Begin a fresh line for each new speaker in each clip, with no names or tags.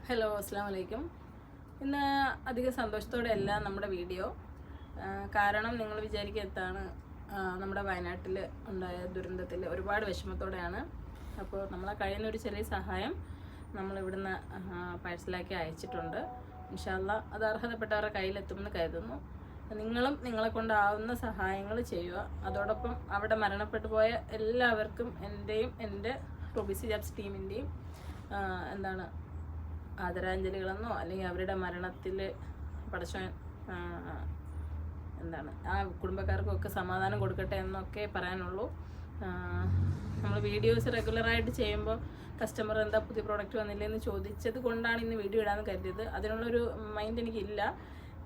Hello, അസ്സാം വലൈക്കും. ഇന്ന് അധികം സന്തോഷത്തോടെയല്ല നമ്മുടെ വീഡിയോ. കാരണം നിങ്ങൾ വിചാരിക്കുക എന്താണ്, നമ്മുടെ വയനാട്ടിൽ ഉണ്ടായ ദുരന്തത്തിൽ ഒരുപാട് വിഷമത്തോടെയാണ്. അപ്പോൾ നമ്മളെ കഴിയുന്ന ഒരു ചെറിയ സഹായം നമ്മളിവിടുന്ന് പാഴ്സലാക്കി അയച്ചിട്ടുണ്ട്. ഇൻഷാ അല്ലാ അത് അർഹതപ്പെട്ടവരുടെ കയ്യിലെത്തുമെന്ന് കരുതുന്നു. നിങ്ങളും നിങ്ങളെ കൊണ്ടാവുന്ന സഹായങ്ങൾ ചെയ്യുക. അതോടൊപ്പം അവിടെ മരണപ്പെട്ടു പോയ എല്ലാവർക്കും എൻ്റെയും എൻ്റെ റൂബിസി ജാബ്സ് ടീമിൻ്റെയും ആദരാഞ്ജലികളെന്നോ അല്ലെങ്കിൽ അവരുടെ മരണത്തിൽ പടച്ചോൻ ആ കുടുംബക്കാർക്കൊക്കെ സമാധാനം കൊടുക്കട്ടെ എന്നൊക്കെ പറയാനുള്ളൂ. നമ്മൾ വീഡിയോസ് റെഗുലറായിട്ട് ചെയ്യുമ്പോൾ കസ്റ്റമർ എന്താ പുതിയ പ്രോഡക്റ്റ് വന്നില്ലെന്ന് ചോദിച്ചത് കൊണ്ടാണ് ഇന്ന് വീഡിയോ ഇടാമെന്ന് കരുതിയത്. അതിനുള്ളൊരു മൈൻഡ് എനിക്കില്ല.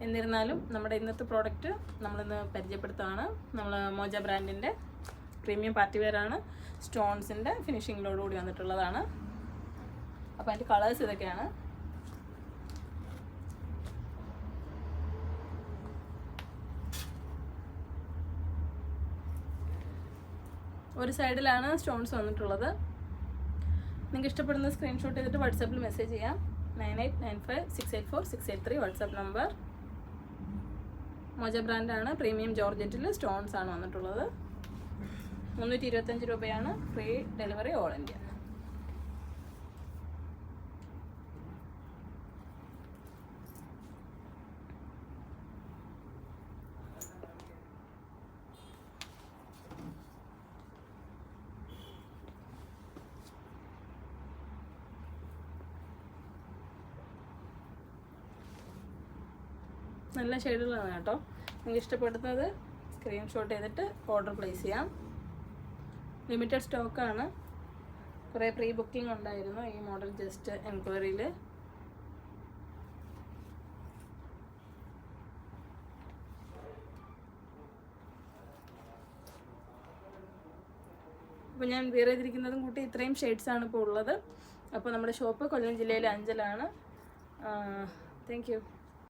എന്നിരുന്നാലും നമ്മുടെ ഇന്നത്തെ പ്രോഡക്റ്റ് നമ്മളിന്ന് പരിചയപ്പെടുത്തുകയാണ്. നമ്മൾ മോജ ബ്രാൻഡിൻ്റെ പ്രീമിയം പാർട്ടി വെയറാണ്. സ്റ്റോൺസിൻ്റെ ഫിനിഷിങ്ങിലോടുകൂടി വന്നിട്ടുള്ളതാണ്. അപ്പോൾ അതിൻ്റെ കളേഴ്സ് ഇതൊക്കെയാണ്. ഒരു സൈഡിലാണ് സ്റ്റോൺസ് വന്നിട്ടുള്ളത്. നിങ്ങൾക്ക് ഇഷ്ടപ്പെടുന്ന സ്ക്രീൻഷോട്ട് ചെയ്തിട്ട് വാട്സാപ്പിൽ മെസ്സേജ് ചെയ്യാം. 9895684683 വാട്സാപ്പ് നമ്പർ. മോജ ബ്രാൻഡാണ്. പ്രീമിയം ജോർജറ്റിൽ സ്റ്റോൺസ് ആണ് വന്നിട്ടുള്ളത്. 325 രൂപയാണ്. Free delivery all India. നല്ല ഷെയ്ഡുകളാണ് കേട്ടോ. നിങ്ങൾക്ക് ഇഷ്ടപ്പെടുന്നത് സ്ക്രീൻഷോട്ട് ചെയ്തിട്ട് ഓർഡർ പ്ലേസ് ചെയ്യാം. ലിമിറ്റഡ് സ്റ്റോക്കാണ്. കുറേ പ്രീ ബുക്കിംഗ് ഉണ്ടായിരുന്നു ഈ മോഡൽ ജസ്റ്റ് എൻക്വയറിയിൽ. അപ്പോൾ ഞാൻ വേറെ ചെയ്തിരിക്കുന്നതും കൂട്ടി ഇത്രയും ഷെയ്ഡ്സാണ് ഇപ്പോൾ ഉള്ളത്. അപ്പോൾ നമ്മുടെ ഷോപ്പ് കൊല്ലം ജില്ലയിലെ അഞ്ചലാണ്. Thank you.